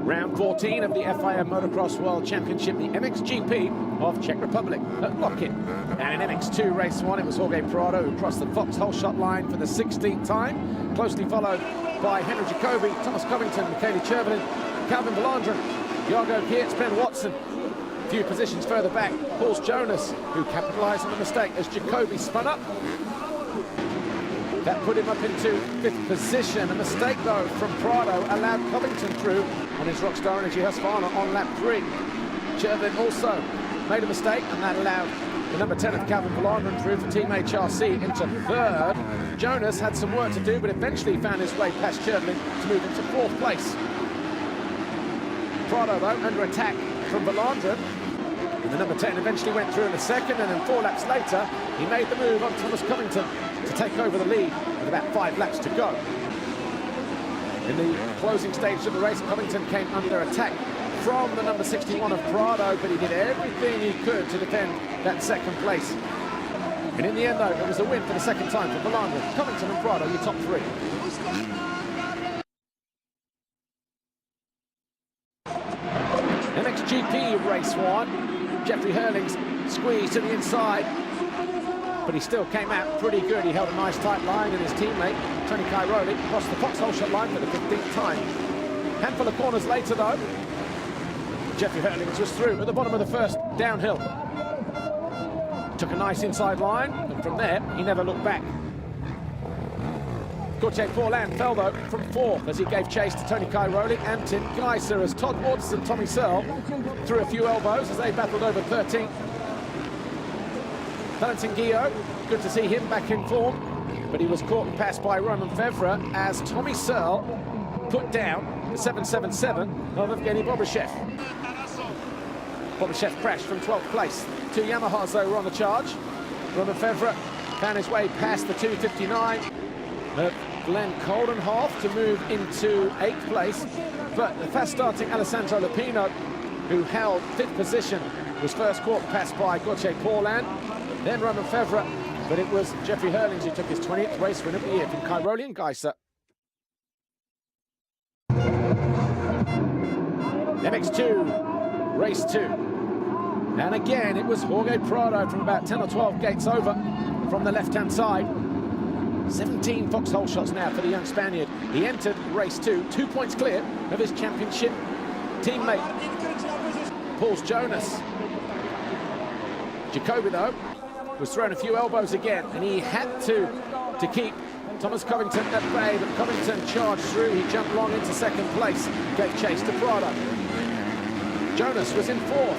Round 14 of the FIM Motocross World Championship, the MXGP of Czech Republic at Lokin. And in MX2 race 1, it was Jorge Prado who crossed the Fox shot line for the 16th time, closely followed by Henry Jacobi, Thomas Covington, Michele Chervelin, Calvin Valandren, Jago Geertz, Ben Watson. A few positions further back, Paul Jonas, who capitalised on the mistake as Jacobi spun up. That put him up into 5th position. A mistake, though, from Prado allowed Covington through on his Rockstar Energy Husqvarna on lap 3. Chervelin also made a mistake, and that allowed the number 10 of Calvin Valandren through for Team HRC into 3rd. Jonas had some work to do, but eventually found his way past Chervelin to move into 4th place. Prado, though, under attack from Valandren. And the number 10 eventually went through in the 2nd, and then 4 laps later, he made the move on Thomas Covington to take over the lead with about 5 laps to go. In the closing stage of the race, Covington came under attack from the number 61 of Prado, but he did everything he could to defend that 2nd place. And in the end, though, it was a win for the 2nd time for Valandren. Covington and Prado, your top 3. MXGP race 1, Jeffrey Herlings squeezed to the inside, but he still came out pretty good. He held a nice tight line, and his teammate, Tony Cairoli, crossed the Fox shot line for the 15th time. Handful of corners later, though, Jeffrey Herlings was through at the bottom of the 1st downhill. Took a nice inside line, and from there, he never looked back. Gauthier Paulin fell, though, from 4th as he gave chase to Tony Cairoli and Tim Geiser as Todd Watts and Tommy Searle threw a few elbows as they battled over 13th. Valentin Guillot, good to see him back in form, but he was caught and passed by Roman Fevre as Tommy Searle put down the 777 of Evgeny Bobyshev. Bobyshev crashed from 12th place. 2 Yamahas, though, were on the charge. Roman Fevre found his way past the 259 of Glenn Coldenhoff to move into 8th place, but the fast-starting Alessandro Lupino, who held 5th position, was first caught and passed by Gauthier Paulin, then Roman Fevre, but it was Jeffrey Herlings who took his 20th race win of the year from Cairoli and Geiser. MX2, race 2. And again, it was Jorge Prado from about 10 or 12 gates over from the left-hand side. 17 foxhole shots now for the young Spaniard. He entered race 2, 2 points clear of his championship teammate, Paul Jonas. Jacobi, though, was thrown a few elbows again, and he had to keep Thomas Covington at bay, but Covington charged through. He jumped long into 2nd place, gave chase to Prado. Jonas was in 4th.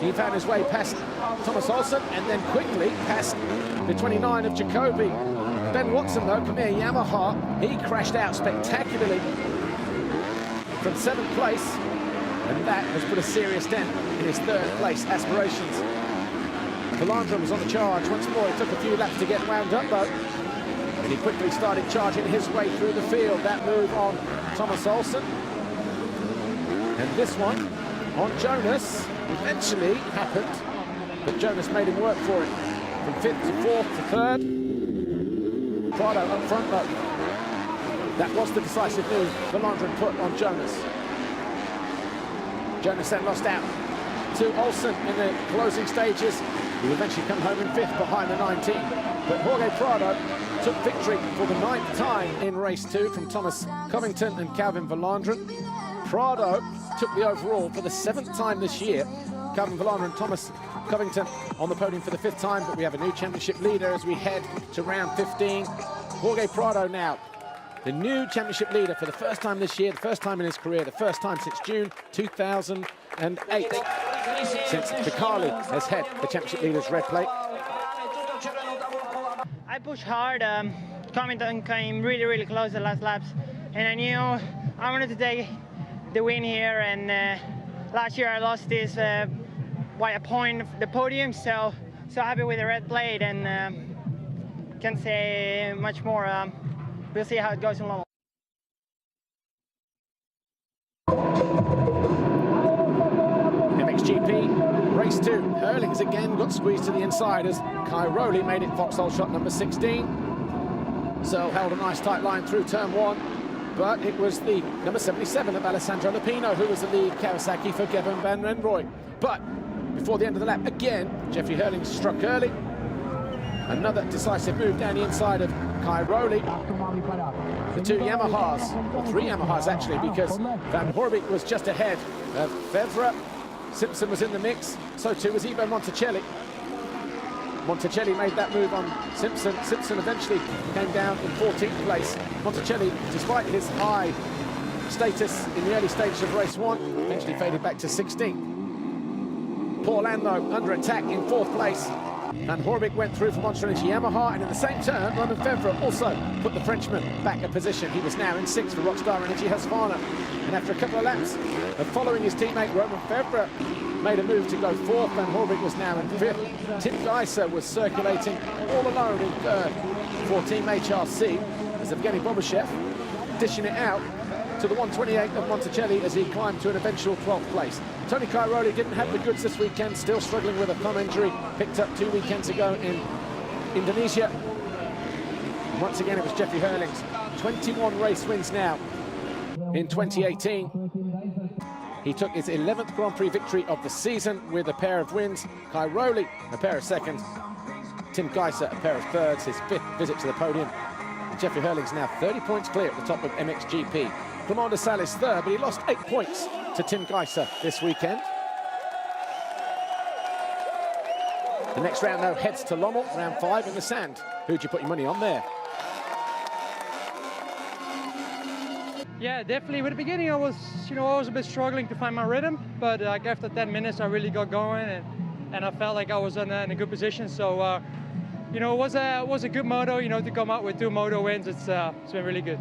He found his way past Thomas Olsen, and then quickly past the 29 of Jacobi. Ben Watson, though, Khmer Yamaha, he crashed out spectacularly from 7th place, and that has put a serious dent in his 3rd place aspirations. Valandren was on the charge once more. He took a few laps to get wound up, though, and he quickly started charging his way through the field. That move on Thomas Olsen, and this one on Jonas eventually happened, but Jonas made him work for it. From 5th to 4th to 3rd. Prado up front, though. That was the decisive move Valandren put on Jonas. Jonas then lost out to Olsen in the closing stages. He would eventually come home in 5th behind the 19. But Jorge Prado took victory for the 9th time in race 2 from Thomas Covington and Calvin Valandren. Prado took the overall for the 7th time this year. Calvin Valandren and Thomas Covington on the podium for the 5th time, but we have a new championship leader as we head to round 15. Jorge Prado now, the new championship leader for the first time this year, the first time in his career, the first time since June 2008, since Picali has had the championship leader's red plate. I pushed hard. Covington came really close the last laps, and I knew I wanted to take the win here, and last year I lost this by a point of the podium, so happy with the red plate, and can't say much more. We'll see how it goes in London. MXGP race 2. Herlings again got squeezed to the inside as Cairoli made it foxhole shot number 16. Searle held a nice tight line through turn 1. but it was the number 77 of Alessandro Lupino who was the lead Kawasaki for Kevin Van Renroy. But before the end of the lap, again, Jeffrey Herlings struck early. Another decisive move down the inside of Kai Rowley. The two Yamahas, or three Yamahas actually, because Van Horbeke was just ahead of Fevre. Simpson was in the mix, so too was Ivo Monticelli. Monticelli made that move on Simpson. Simpson eventually came down in 14th place. Monticelli, despite his high status in the early stages of race 1, eventually faded back to 16th. Paul Lando under attack in 4th place. Van Horbeke went through for Monster Energy Yamaha, and in the same turn, Romain Fevre also put the Frenchman back a position. He was now in 6th for Rockstar Energy Husqvarna. And after a couple of laps of following his teammate Romain Fevre, made a move to go 4th. Van Horbeke was now in 5th. Tim Geiser was circulating all alone in 3rd for Team HRC as Evgeny Bobashev dishing it out to the 128 of Monticelli as he climbed to an eventual 12th place. Tony Cairoli didn't have the goods this weekend, still struggling with a thumb injury, picked up 2 weekends ago in Indonesia. And once again, it was Jeffrey Herlings. 21 race wins now in 2018. He took his 11th Grand Prix victory of the season with a pair of wins. Cairoli, a pair of seconds. Tim Geiser, a pair of thirds, his 5th visit to the podium. And Jeffrey Herlings now 30 points clear at the top of MXGP. Clement de Salis 3rd, but he lost 8 points to Tim Geiser this weekend. The next round now heads to Lommel, round 5 in the sand. Who'd you put your money on there? Yeah, definitely. With the beginning, I was a bit struggling to find my rhythm, but like after 10 minutes, I really got going, and I felt like I was in a good position. So, it was a good moto, to come out with 2 moto wins. It's been really good.